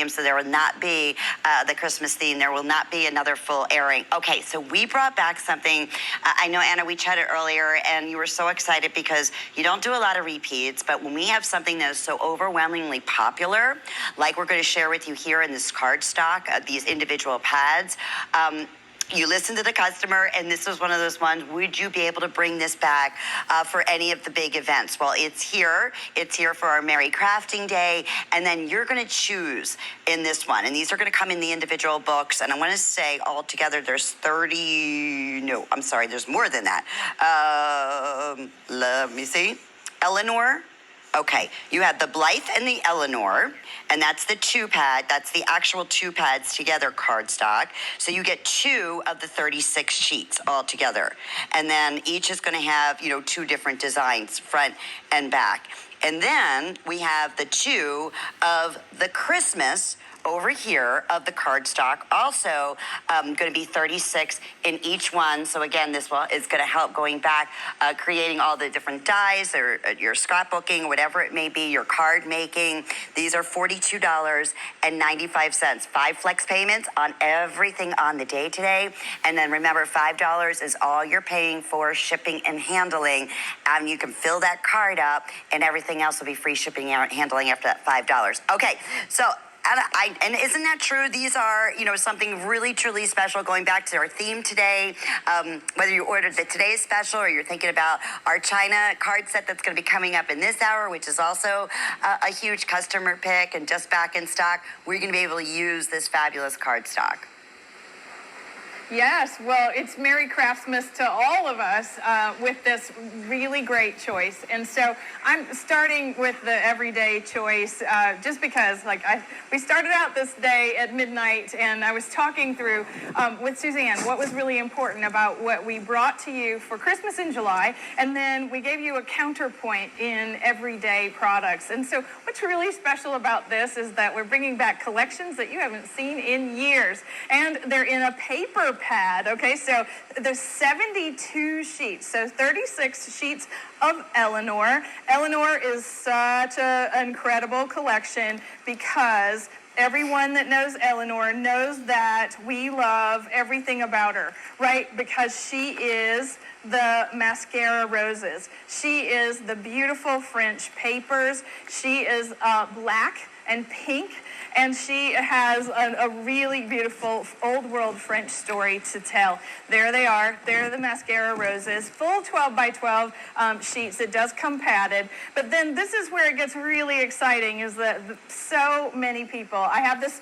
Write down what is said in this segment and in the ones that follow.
so there will not be the Christmas theme. There will not be another full airing. Okay, so we brought back something. I know, Anna, we chatted earlier, and you were so excited because you don't do a lot of repeats, but when we have something that is so overwhelmingly popular, like we're going to share with you here in this cardstock, these individual pads, you listen to the customer, and this was one of those ones, would you be able to bring this back for any of the big events? Well, it's here. It's here for our Merry Crafting Day, and then you're going to choose in this one. And these are going to come in the individual books, and I want to say altogether there's 30, no, I'm sorry, there's more than that. Let me see. Eleanor. Okay, you have the Blythe and the Eleanor, and that's the 2-pad. That's the actual 2 pads together cardstock. So you get 2 of the 36 sheets all together. And then each is going to have, 2 different designs, front and back. And then we have the 2 of the Christmas over here of the cardstock, also going to be 36 in each one. So again, this is going to help going back, creating all the different dies or your scrapbooking, whatever it may be, your card making. These are $42.95. 5 flex payments on everything on the day today. And then remember, $5 is all you're paying for shipping and handling. You can fill that card up, and everything else will be free shipping and handling after that $5. Okay, so and isn't that true? These are, something really, truly special going back to our theme today. Whether you ordered the today's special or you're thinking about our China card set that's going to be coming up in this hour, which is also a huge customer pick and just back in stock, we're going to be able to use this fabulous cardstock. Yes, well, it's Merry Craftsmas to all of us with this really great choice. And so I'm starting with the everyday choice just because, we started out this day at midnight, and I was talking through with Suzanne what was really important about what we brought to you for Christmas in July, and then we gave you a counterpoint in everyday products. And so what's really special about this is that we're bringing back collections that you haven't seen in years, and they're in a paper pad. Okay, so there's 72 sheets, so 36 sheets of Eleanor. Eleanor is such an incredible collection because everyone that knows Eleanor knows that we love everything about her, right? Because she is the mascara roses. She is the beautiful French papers. She is black and pink, and she has a really beautiful old world French story to tell. There they are. They're the mascara roses, full 12 by 12 sheets. It does come padded. But then this is where it gets really exciting, is that so many people, I have this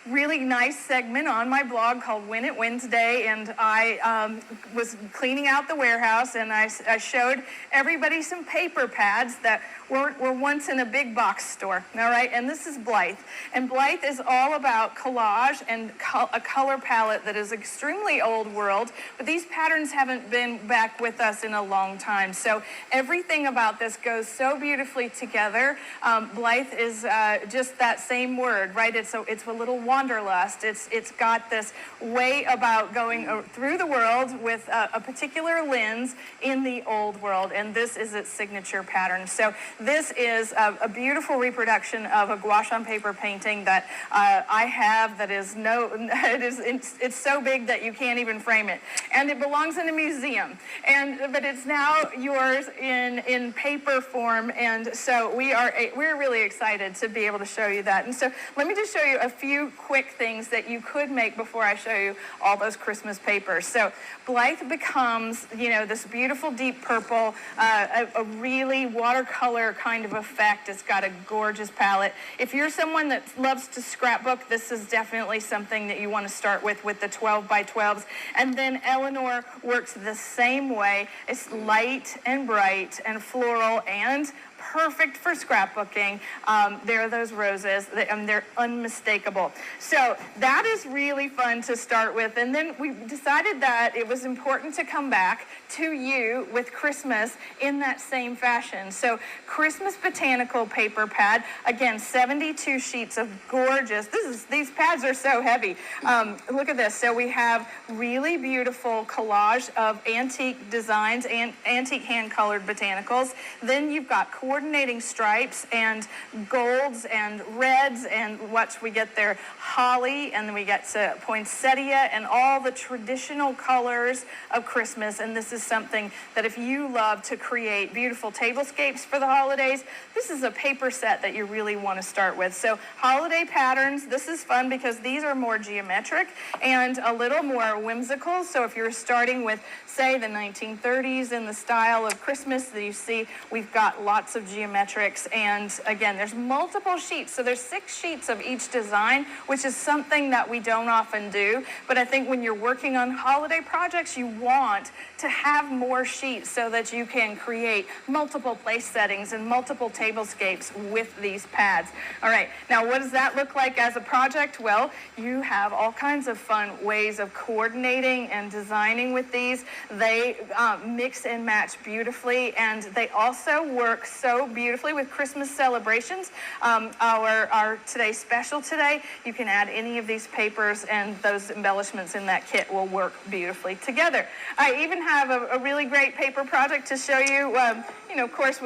really nice segment on my blog called Win It Wednesday, and I was cleaning out the warehouse, and I showed everybody some paper pads that were once in a big box store, all right? And this is Blythe. And Blythe is all about collage and a color palette that is extremely old world, but these patterns haven't been back with us in a long time. So everything about this goes so beautifully together. Blythe is just that same word, right? It's a little wanderlust. It's got this way about going through the world with a particular lens in the old world, and this is its signature pattern. So this is a beautiful reproduction of a gouache on paper painting that I have. That is it's so big that you can't even frame it, and it belongs in a museum. But it's now yours in paper form, and so we're really excited to be able to show you that. And so let me just show you a few quick things that you could make before I show you all those Christmas papers. So Blythe becomes, this beautiful deep purple, a really watercolor kind of effect. It's got a gorgeous palette. If you're someone that loves to scrapbook, this is definitely something that you want to start with the 12 by 12s. And then Eleanor works the same way. It's light and bright and floral and perfect for scrapbooking. There are those roses, they're unmistakable. So that is really fun to start with. And then we decided that it was important to come back to you with Christmas in that same fashion. So Christmas Botanical paper pad, again, 72 sheets of gorgeous, these pads are so heavy. Look at this. So we have really beautiful collage of antique designs and antique hand-colored botanicals. Then you've got coordinating stripes and golds and reds, and watch, we get there holly, and then we get to poinsettia and all the traditional colors of Christmas. And this is something that if you love to create beautiful tablescapes for the holidays, this is a paper set that you really want to start with. So holiday patterns, this is fun because these are more geometric and a little more whimsical. So if you're starting with, say, the 1930s in the style of Christmas that you see, we've got lots of geometrics. And again, there's multiple sheets. So there's 6 sheets of each design, which is something that we don't often do. But I think when you're working on holiday projects, you want to have more sheets so that you can create multiple place settings and multiple tablescapes with these pads. All right, now what does that look like as a project? Well, you have all kinds of fun ways of coordinating and designing with these. They mix and match beautifully, and they also work so beautifully with Christmas celebrations. Our today's special today, you can add any of these papers, and those embellishments in that kit will work beautifully together. I even have a really great paper project to show you. Of course,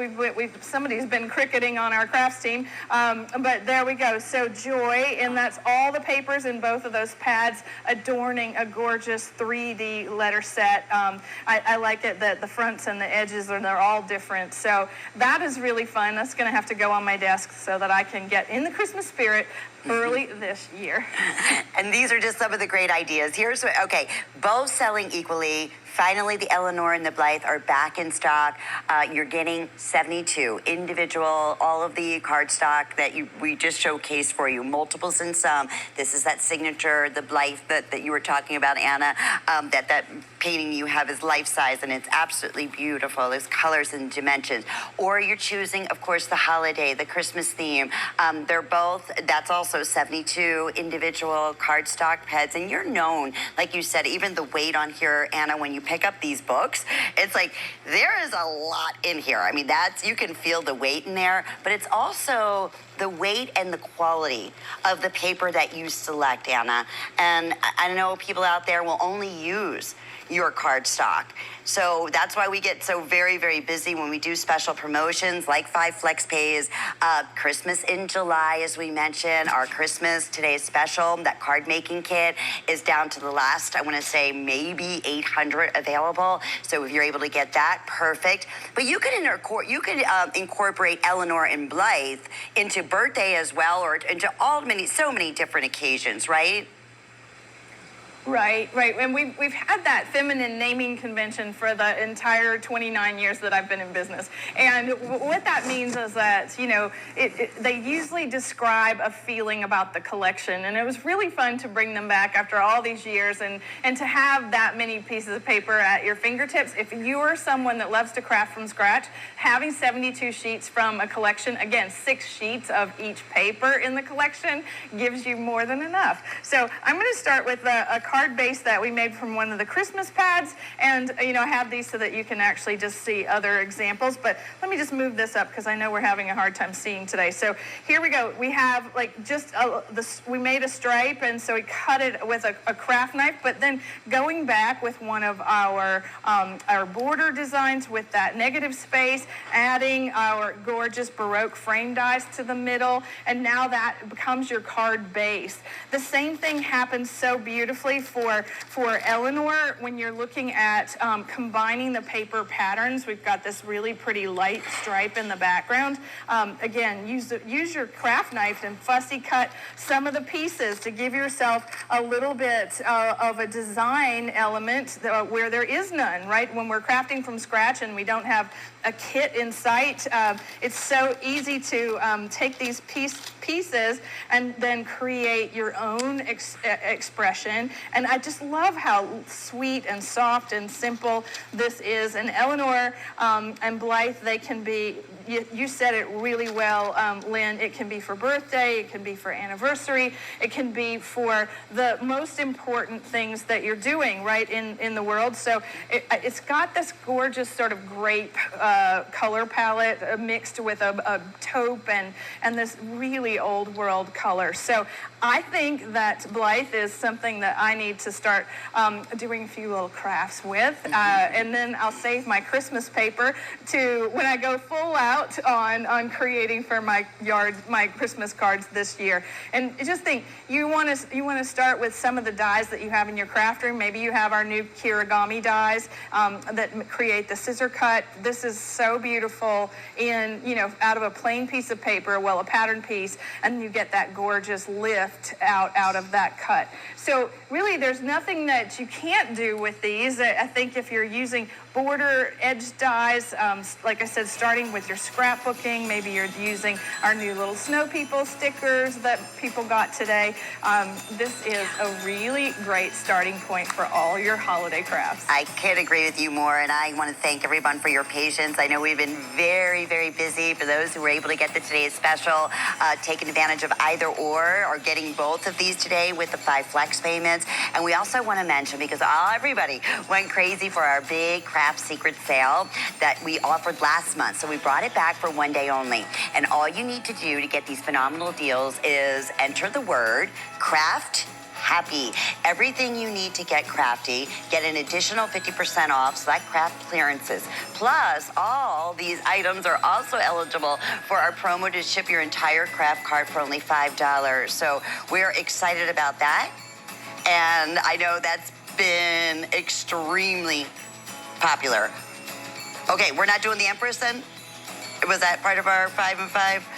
somebody's been cricketing on our crafts team, but there we go. So joy, and that's all the papers in both of those pads adorning a gorgeous 3D letter set. I like it that the fronts and the edges they're all different. So that is really fun. That's going to have to go on my desk so that I can get in the Christmas spirit early this year. And these are just some of the great ideas. Here's what, okay, both selling equally. Finally, the Eleanor and the Blythe are back in stock. You're getting 72 individual, all of the cardstock that we just showcased for you, multiples in some. This is that signature, the Blythe that you were talking about, Anna. That painting you have is life size, and it's absolutely beautiful. There's colors and dimensions. Or you're choosing, of course, the holiday, the Christmas theme. They're both, that's also 72 individual cardstock pads, and you're known, like you said, even the weight on here, Anna, when you pick up these books, it's like there is a lot in here. I mean, you can feel the weight in there, but it's also the weight and the quality of the paper that you select, Anna. And I know people out there will only use your cardstock. So that's why we get so very, very busy when we do special promotions like 5 Flex Pays, Christmas in July, as we mentioned, our Christmas Today's Special, that card making kit is down to the last, I want to say maybe 800 available. So if you're able to get that, perfect. But you could incorporate Eleanor and Blythe into birthday as well, or into so many different occasions, right? Right. And we've had that feminine naming convention for the entire 29 years that I've been in business. And what that means is that, they usually describe a feeling about the collection. And it was really fun to bring them back after all these years and to have that many pieces of paper at your fingertips. If you are someone that loves to craft from scratch, having 72 sheets from a collection, again, 6 sheets of each paper in the collection gives you more than enough. So I'm going to start with a card base that we made from one of the Christmas pads, and I have these so that you can actually just see other examples. But let me just move this up because I know we're having a hard time seeing today. So here we go. We have we made a stripe, and so we cut it with a craft knife. But then going back with one of our border designs with that negative space, adding our gorgeous Baroque frame dies to the middle, and now that becomes your card base. The same thing happens so beautifully for Eleanor when you're looking at combining the paper patterns. We've got this really pretty light stripe in the background. Again, use your craft knife and fussy cut some of the pieces to give yourself a little bit of a design element where there is none, right? When we're crafting from scratch and we don't have a kit in sight, it's so easy to take these pieces and then create your own expression. And I just love how sweet and soft and simple this is. And Eleanor and Blythe, they can be, you said it really well, Lynn, it can be for birthday, it can be for anniversary, it can be for the most important things that you're doing, right, in the world. So it's got this gorgeous sort of grape color palette mixed with a taupe and this really old world color. So I think that Blythe is something that I need to start doing a few little crafts with. And then I'll save my Christmas paper to when I go full out out on creating for my Christmas cards this year. And just think, you want to start with some of the dies that you have in your craft room. Maybe you have our new kirigami dies that create the scissor cut. This is so beautiful in, out of a plain piece of paper, a pattern piece, and you get that gorgeous lift out of that cut. So really, there's nothing that you can't do with these. I think if you're using border edge dies, like I said, starting with your scrapbooking, maybe you're using our new little snow people stickers that people got today. This is a really great starting point for all your holiday crafts. I can't agree with you more, and I want to thank everyone for your patience. I know we've been very, very busy. For those who were able to get the today's special, taking advantage of either or getting both of these today with the 5 flex payments. And we also want to mention, because everybody went crazy for our big craft secret sale that we offered last month. So we brought it back for one day only. And all you need to do to get these phenomenal deals is enter the word craft happy. Everything you need to get crafty, get an additional 50% off select craft clearances. Plus, all these items are also eligible for our promo to ship your entire craft cart for only $5. So we're excited about that. And I know that's been extremely popular. Okay, we're not doing the Empress then? Was that part of our 5 and 5?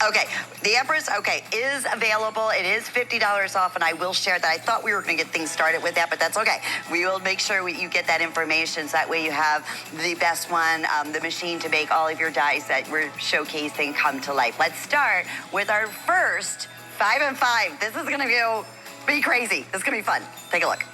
Okay, the Empress, is available. It is $50 off, and I will share that. I thought we were going to get things started with that, but that's okay. We will make sure you get that information, so that way you have the best one, the machine to make all of your dies that we're showcasing come to life. Let's start with our first 5 and 5. This is going to be crazy. This is going to be fun. Take a look.